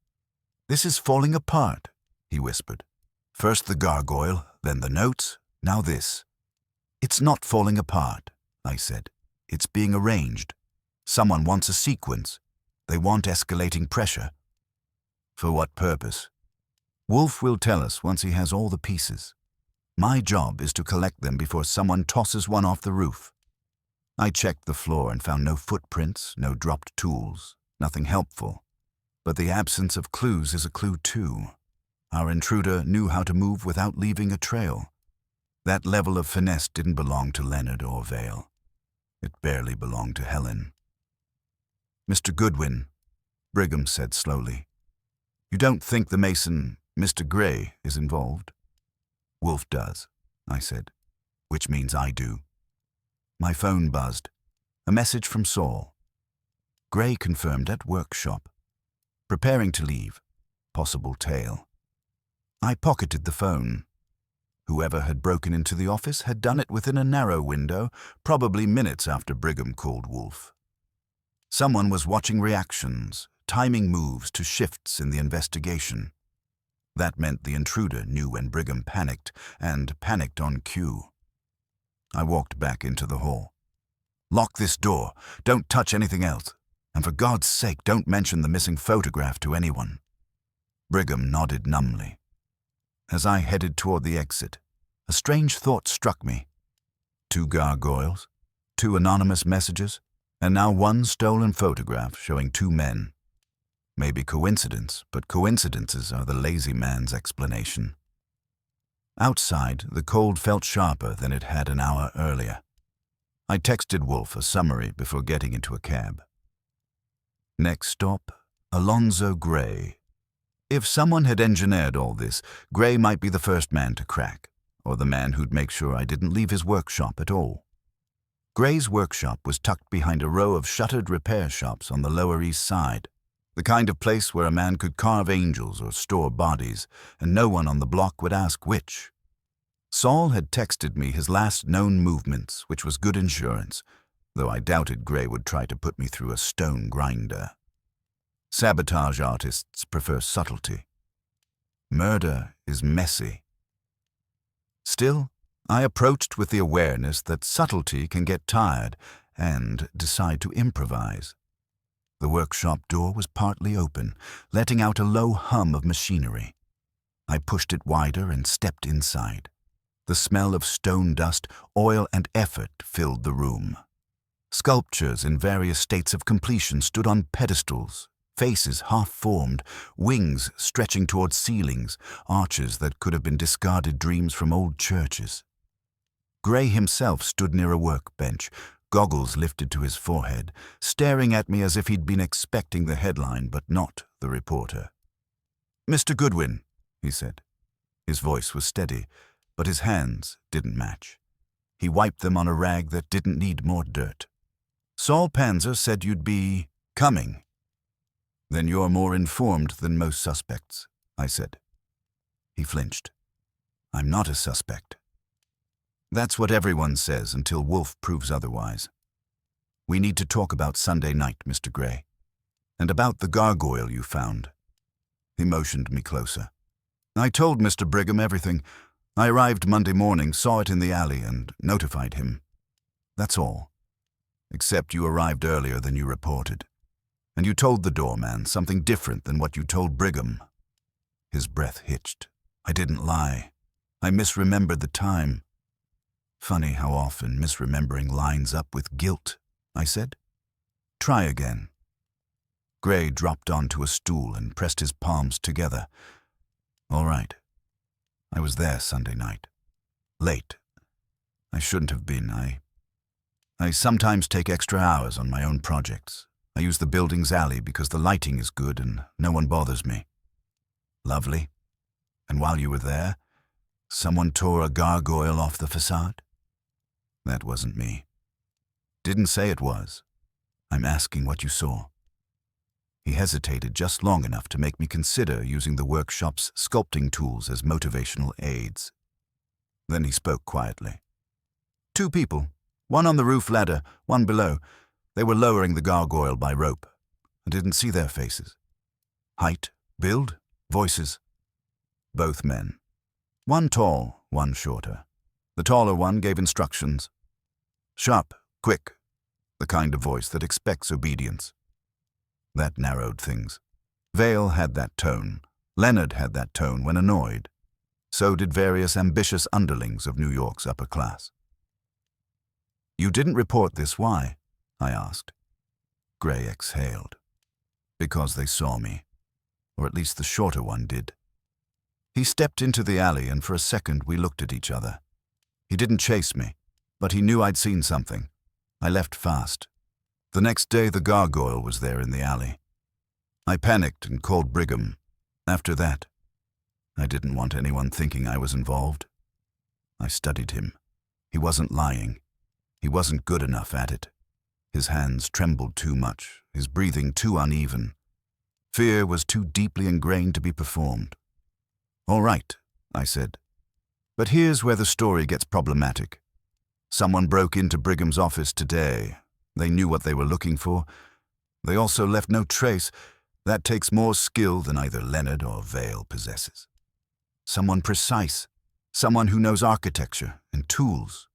"This is falling apart," he whispered. "First the gargoyle, then the notes, now this." "It's not falling apart," I said. "It's being arranged. Someone wants a sequence. They want escalating pressure." "For what purpose?" "Wolfe will tell us once he has all the pieces. My job is to collect them before someone tosses one off the roof." I checked the floor and found no footprints, no dropped tools, nothing helpful. But the absence of clues is a clue too. Our intruder knew how to move without leaving a trail. That level of finesse didn't belong to Leonard or Vale. It barely belonged to Helen. "Mr. Goodwin," Brigham said slowly, "you don't think the mason, Mr. Gray, is involved?" "Wolfe does," I said, "which means I do." My phone buzzed. A message from Saul. Gray confirmed at workshop. Preparing to leave. Possible tail. I pocketed the phone. Whoever had broken into the office had done it within a narrow window, probably minutes after Brigham called Wolfe. Someone was watching reactions, timing moves to shifts in the investigation. That meant the intruder knew when Brigham panicked, and panicked on cue. I walked back into the hall. "Lock this door. Don't touch anything else. And for God's sake, don't mention the missing photograph to anyone." Brigham nodded numbly. As I headed toward the exit, a strange thought struck me. 2 gargoyles, 2 anonymous messages, and now 1 stolen photograph showing 2 men. Maybe coincidence, but coincidences are the lazy man's explanation. Outside, the cold felt sharper than it had an hour earlier. I texted Wolfe a summary before getting into a cab. Next stop, Alonzo Gray. If someone had engineered all this, Gray might be the first man to crack, or the man who'd make sure I didn't leave his workshop at all. Gray's workshop was tucked behind a row of shuttered repair shops on the Lower East Side, the kind of place where a man could carve angels or store bodies, and no one on the block would ask which. Saul had texted me his last known movements, which was good insurance, though I doubted Gray would try to put me through a stone grinder. Sabotage artists prefer subtlety. Murder is messy. Still, I approached with the awareness that subtlety can get tired and decide to improvise. The workshop door was partly open, letting out a low hum of machinery. I pushed it wider and stepped inside. The smell of stone dust, oil, and effort filled the room. Sculptures in various states of completion stood on pedestals, faces half-formed, wings stretching towards ceilings, arches that could have been discarded dreams from old churches. Gray himself stood near a workbench, goggles lifted to his forehead, staring at me as if he'd been expecting the headline but not the reporter. "Mr. Goodwin," he said. His voice was steady, but his hands didn't match. He wiped them on a rag that didn't need more dirt. "Saul Panzer said you'd be coming." "Then you're more informed than most suspects," I said. He flinched. "I'm not a suspect." "That's what everyone says until Wolfe proves otherwise. We need to talk about Sunday night, Mr. Gray, and about the gargoyle you found." He motioned me closer. "I told Mr. Brigham everything. I arrived Monday morning, saw it in the alley, and notified him. That's all. Except you arrived earlier than you reported. And you told the doorman something different than what you told Brigham." His breath hitched. "I didn't lie. I misremembered the time." "Funny how often misremembering lines up with guilt," I said. "Try again." Gray dropped onto a stool and pressed his palms together. "All right. I was there Sunday night. Late. I shouldn't have been. I sometimes take extra hours on my own projects. I use the building's alley because the lighting is good and no one bothers me." "Lovely. And while you were there, someone tore a gargoyle off the facade?" "That wasn't me." "Didn't say it was. I'm asking what you saw." He hesitated just long enough to make me consider using the workshop's sculpting tools as motivational aids. Then he spoke quietly. "Two people, one on the roof ladder, one below. They were lowering the gargoyle by rope. I didn't see their faces." "Height, build, voices?" "Both men. One tall, one shorter. The taller one gave instructions. Sharp, quick, the kind of voice that expects obedience." That narrowed things. Vale had that tone. Leonard had that tone when annoyed. So did various ambitious underlings of New York's upper class. "You didn't report this, why?" I asked. Gray exhaled. "Because they saw me. Or at least the shorter one did." He stepped into the alley, and for a second we looked at each other. He didn't chase me, but he knew I'd seen something. I left fast. The next day the gargoyle was there in the alley. I panicked and called Brigham. After that, I didn't want anyone thinking I was involved. I studied him. He wasn't lying. He wasn't good enough at it. His hands trembled too much, his breathing too uneven. Fear was too deeply ingrained to be performed. "All right," I said. "But here's where the story gets problematic. Someone broke into Brigham's office today. They knew what they were looking for. They also left no trace. That takes more skill than either Leonard or Vale possesses. Someone precise. Someone who knows architecture and tools."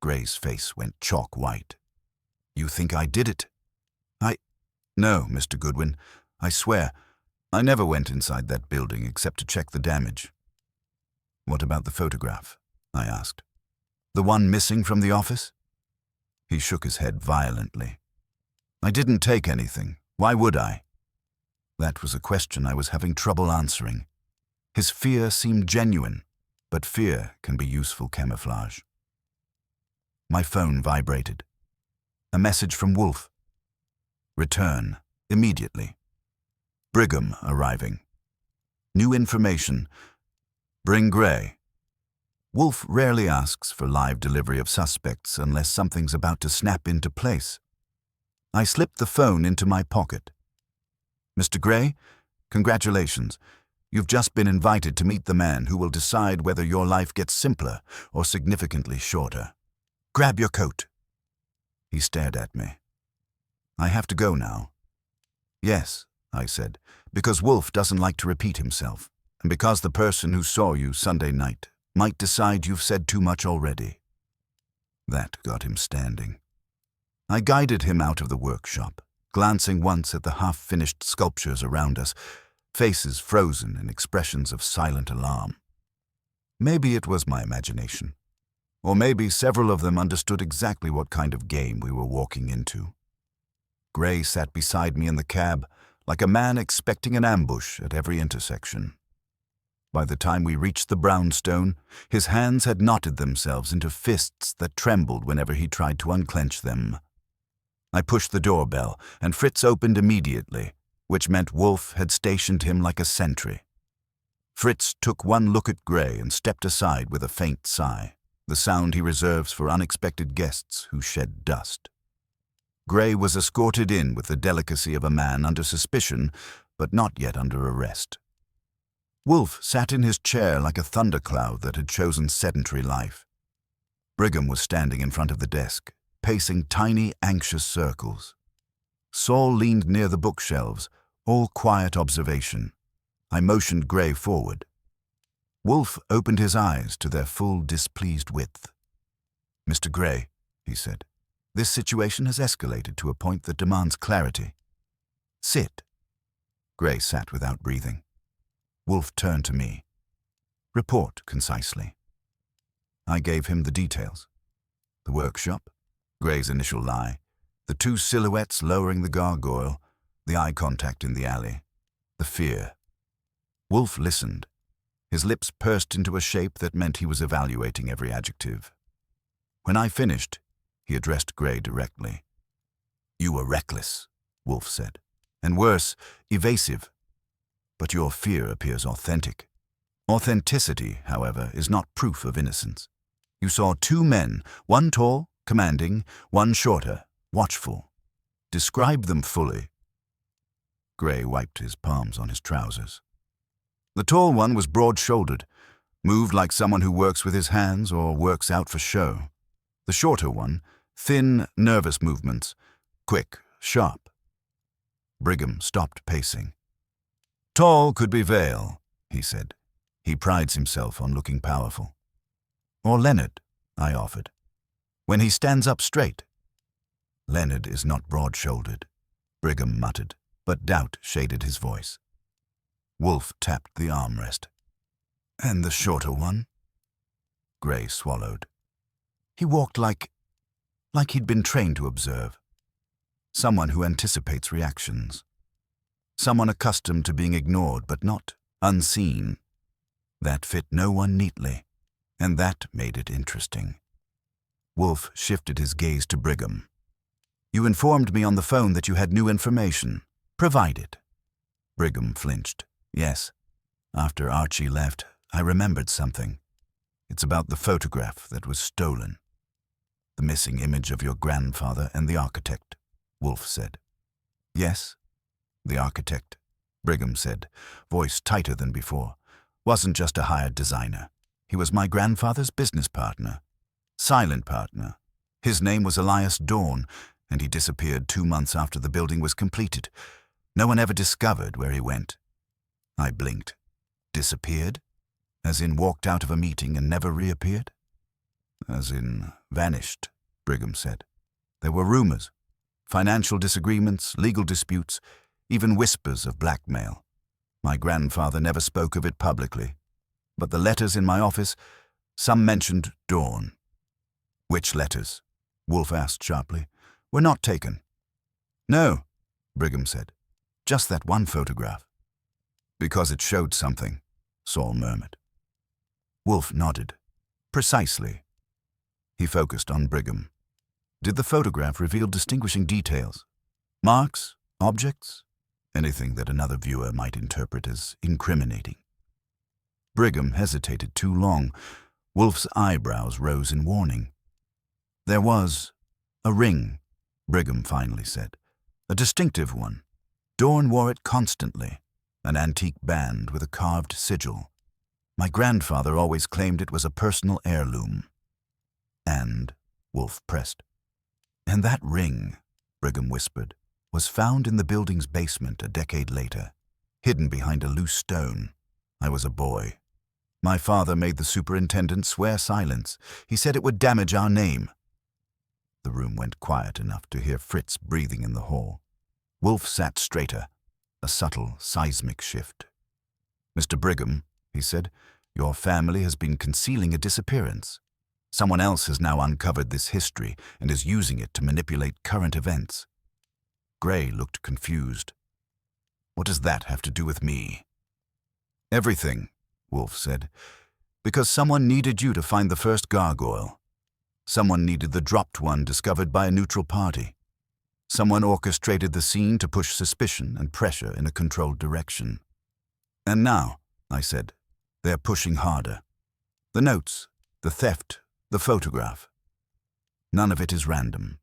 Gray's face went chalk white. "You think I did it?" No, Mr. Goodwin. I swear. I never went inside that building except to check the damage." "What about the photograph?" I asked. "The one missing from the office?" He shook his head violently. "I didn't take anything. Why would I?" That was a question I was having trouble answering. His fear seemed genuine, but fear can be useful camouflage. My phone vibrated. A message from Wolfe. "Return, immediately. Brigham arriving. New information. Bring Gray." Wolfe rarely asks for live delivery of suspects unless something's about to snap into place. I slipped the phone into my pocket. "Mr. Gray, congratulations. You've just been invited to meet the man who will decide whether your life gets simpler or significantly shorter. Grab your coat." He stared at me. "I have to go now." "Yes," I said, "because Wolfe doesn't like to repeat himself, and because the person who saw you Sunday night might decide you've said too much already." That got him standing. I guided him out of the workshop, glancing once at the half-finished sculptures around us, faces frozen in expressions of silent alarm. Maybe it was my imagination, or maybe several of them understood exactly what kind of game we were walking into. Gray sat beside me in the cab, like a man expecting an ambush at every intersection. By the time we reached the brownstone, his hands had knotted themselves into fists that trembled whenever he tried to unclench them. I pushed the doorbell, and Fritz opened immediately, which meant Wolfe had stationed him like a sentry. Fritz took one look at Gray and stepped aside with a faint sigh, the sound he reserves for unexpected guests who shed dust. Gray was escorted in with the delicacy of a man under suspicion, but not yet under arrest. Wolfe sat in his chair like a thundercloud that had chosen sedentary life. Brigham was standing in front of the desk, pacing tiny, anxious circles. Saul leaned near the bookshelves, all quiet observation. I motioned Gray forward. Wolfe opened his eyes to their full, displeased width. "Mr. Gray," he said, "this situation has escalated to a point that demands clarity. Sit." Gray sat without breathing. Wolfe turned to me. "Report concisely." I gave him the details. The workshop, Gray's initial lie, the two silhouettes lowering the gargoyle, the eye contact in the alley, the fear. Wolfe listened. His lips pursed into a shape that meant he was evaluating every adjective. When I finished, he addressed Gray directly. "You were reckless," Wolfe said, "and worse, evasive. But your fear appears authentic. Authenticity, however, is not proof of innocence. You saw two men, one tall, commanding, one shorter, watchful. Describe them fully." Gray wiped his palms on his trousers. "The tall one was broad-shouldered, moved like someone who works with his hands or works out for show. The shorter one, thin, nervous movements, quick, sharp." Brigham stopped pacing. "Tall could be Vale," he said. "He prides himself on looking powerful." "Or Leonard," I offered. "When he stands up straight." "Leonard is not broad-shouldered," Brigham muttered, but doubt shaded his voice. Wolfe tapped the armrest. "And the shorter one?" Gray swallowed. "He walked like he'd been trained to observe. Someone who anticipates reactions. Someone accustomed to being ignored but not unseen. That fit no one neatly, and that made it interesting." Wolfe shifted his gaze to Brigham. "You informed me on the phone that you had new information. Provide it." Brigham flinched. "Yes. After Archie left, I remembered something. It's about the photograph that was stolen. The missing image of your grandfather and the architect," Wolfe said. "Yes, the architect," Brigham said, voice tighter than before, "wasn't just a hired designer. He was my grandfather's business partner. Silent partner. His name was Elias Dorn, and he disappeared 2 months after the building was completed. No one ever discovered where he went." I blinked. "Disappeared? As in walked out of a meeting and never reappeared?" "As in vanished," Brigham said. "There were rumors, financial disagreements, legal disputes, even whispers of blackmail. My grandfather never spoke of it publicly, but the letters in my office, some mentioned Dorn." "Which letters?" Wolfe asked sharply. "Were not taken." "No," Brigham said. "Just that one photograph." "Because it showed something," Saul murmured. Wolfe nodded. "Precisely." He focused on Brigham. "Did the photograph reveal distinguishing details? Marks? Objects? Anything that another viewer might interpret as incriminating?" Brigham hesitated too long. Wolfe's eyebrows rose in warning. "There was a ring," Brigham finally said. "A distinctive one. Dorn wore it constantly, an antique band with a carved sigil. My grandfather always claimed it was a personal heirloom." "And," Wolfe pressed. "And that ring," Brigham whispered, "was found in the building's basement a decade later, hidden behind a loose stone. I was a boy. My father made the superintendent swear silence. He said it would damage our name." The room went quiet enough to hear Fritz breathing in the hall. Wolfe sat straighter, a subtle seismic shift. "Mr. Brigham," he said, "your family has been concealing a disappearance. Someone else has now uncovered this history and is using it to manipulate current events." Gray looked confused. "What does that have to do with me?" "Everything," Wolfe said, "because someone needed you to find the first gargoyle. Someone needed the dropped one discovered by a neutral party. Someone orchestrated the scene to push suspicion and pressure in a controlled direction. And now," I said, "they're pushing harder. The notes, the theft, the photograph. None of it is random."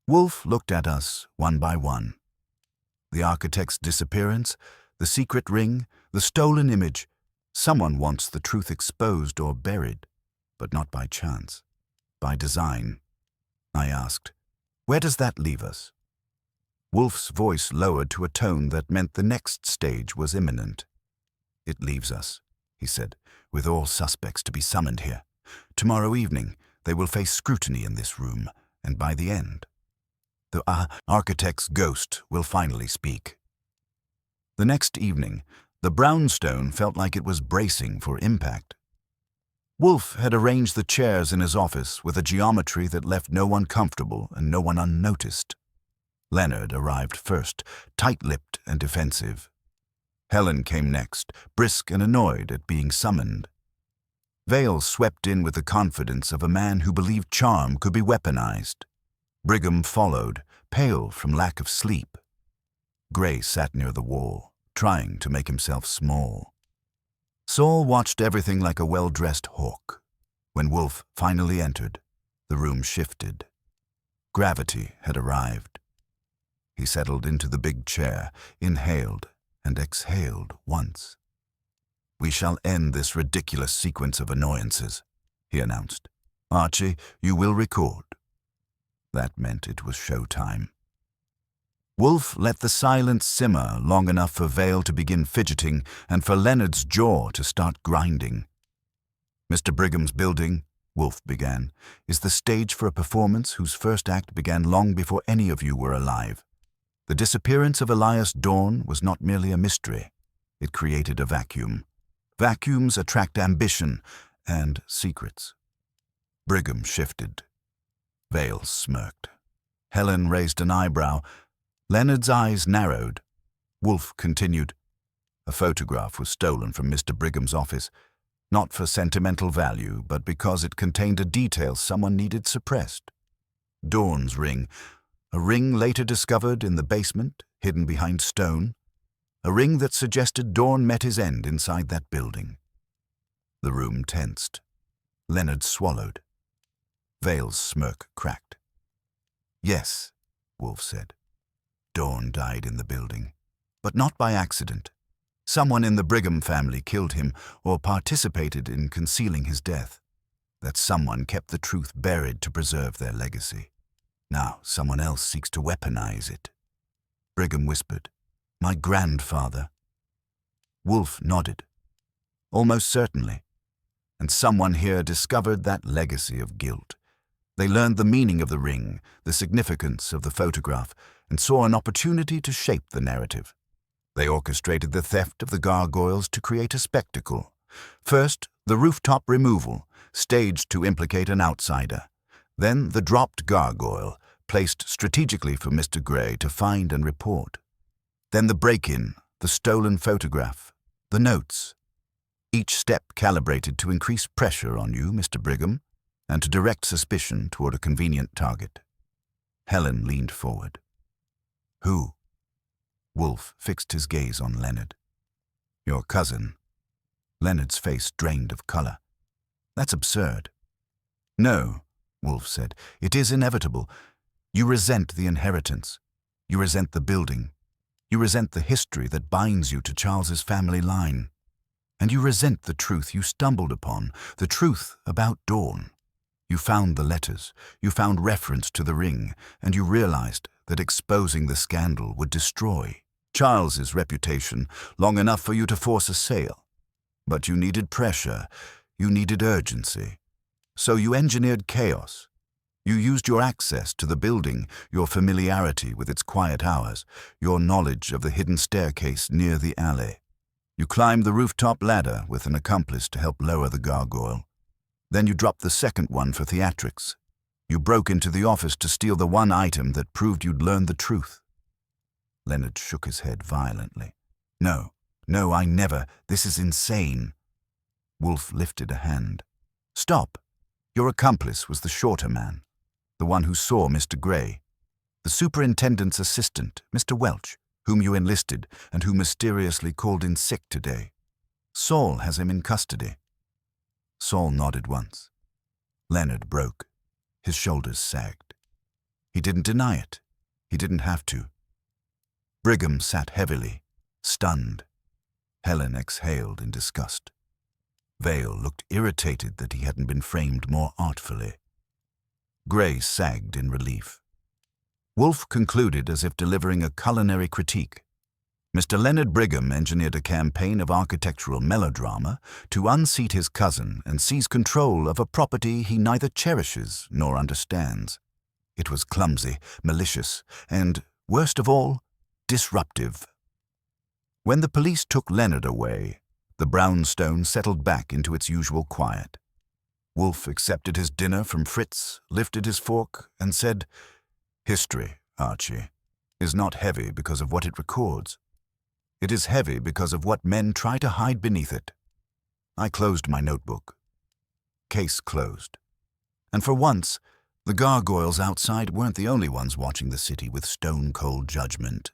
Wolfe looked at us one by one. The architect's disappearance, the secret ring, the stolen image. Someone wants the truth exposed or buried, but not by chance, by design. I asked, "Where does that leave us?" Wolfe's voice lowered to a tone that meant the next stage was imminent. "It leaves us," he said, "with all suspects to be summoned here. Tomorrow evening, they will face scrutiny in this room, and by the end, the architect's ghost will finally speak." The next evening, the brownstone felt like it was bracing for impact. Wolfe had arranged the chairs in his office with a geometry that left no one comfortable and no one unnoticed. Leonard arrived first, tight-lipped and defensive. Helen came next, brisk and annoyed at being summoned. Vale swept in with the confidence of a man who believed charm could be weaponized. Brigham followed, pale from lack of sleep. Gray sat near the wall, trying to make himself small. Saul watched everything like a well-dressed hawk. When Wolfe finally entered, the room shifted. Gravity had arrived. He settled into the big chair, inhaled and exhaled once. "We shall end this ridiculous sequence of annoyances," he announced. "Archie, you will record." That meant it was show time. Wolfe let the silence simmer long enough for Vale to begin fidgeting and for Leonard's jaw to start grinding. "Mr. Brigham's building," Wolfe began, "is the stage for a performance whose first act began long before any of you were alive. The disappearance of Elias Dorn was not merely a mystery. It created a vacuum. Vacuums attract ambition and secrets." Brigham shifted. Vale smirked. Helen raised an eyebrow. Leonard's eyes narrowed. Wolfe continued, "A photograph was stolen from Mr. Brigham's office, not for sentimental value, but because it contained a detail someone needed suppressed. Dorn's ring, a ring later discovered in the basement, hidden behind stone, a ring that suggested Dorn met his end inside that building." The room tensed. Leonard swallowed. Vale's smirk cracked. "Yes," Wolfe said. "Dorn died in the building, but not by accident. Someone in the Brigham family killed him or participated in concealing his death. That someone kept the truth buried to preserve their legacy. Now someone else seeks to weaponize it." Brigham whispered, "My grandfather." Wolfe nodded. "Almost certainly. And someone here discovered that legacy of guilt. They learned the meaning of the ring, the significance of the photograph, and saw an opportunity to shape the narrative. They orchestrated the theft of the gargoyles to create a spectacle. First, the rooftop removal, staged to implicate an outsider. Then the dropped gargoyle, placed strategically for Mr. Gray to find and report. Then the break-in, the stolen photograph, the notes. Each step calibrated to increase pressure on you, Mr. Brigham, and to direct suspicion toward a convenient target. Helen leaned forward. "Who?" Wolfe fixed his gaze on Leonard. "Your cousin." Leonard's face drained of color. "That's absurd." "No," Wolfe said. "It is inevitable. You resent the inheritance. You resent the building. You resent the history that binds you to Charles's family line. And you resent the truth you stumbled upon, the truth about Dorn. You found the letters, you found reference to the ring, and you realized that exposing the scandal would destroy Charles's reputation long enough for you to force a sale. But you needed pressure, you needed urgency. So you engineered chaos. You used your access to the building, your familiarity with its quiet hours, your knowledge of the hidden staircase near the alley. You climbed the rooftop ladder with an accomplice to help lower the gargoyle. Then you dropped the second one for theatrics. You broke into the office to steal the one item that proved you'd learned the truth. Leonard shook his head violently. No, I never. This is insane. Wolfe lifted a hand. Stop. Your accomplice was the shorter man, the one who saw Mr. Gray, the superintendent's assistant, Mr. Welch, whom you enlisted and who mysteriously called in sick today. Saul has him in custody. Saul nodded once. Leonard broke. His shoulders sagged. He didn't deny it. He didn't have to. Brigham sat heavily, stunned. Helen exhaled in disgust. Vale looked irritated that he hadn't been framed more artfully. Gray sagged in relief. Wolfe concluded as if delivering a culinary critique. Mr. Leonard Brigham engineered a campaign of architectural melodrama to unseat his cousin and seize control of a property he neither cherishes nor understands. It was clumsy, malicious, and, worst of all, disruptive. When the police took Leonard away, the brownstone settled back into its usual quiet. Wolfe accepted his dinner from Fritz, lifted his fork, and said, "History, Archie, is not heavy because of what it records. It is heavy because of what men try to hide beneath it." I closed my notebook. Case closed. And for once, the gargoyles outside weren't the only ones watching the city with stone-cold judgment.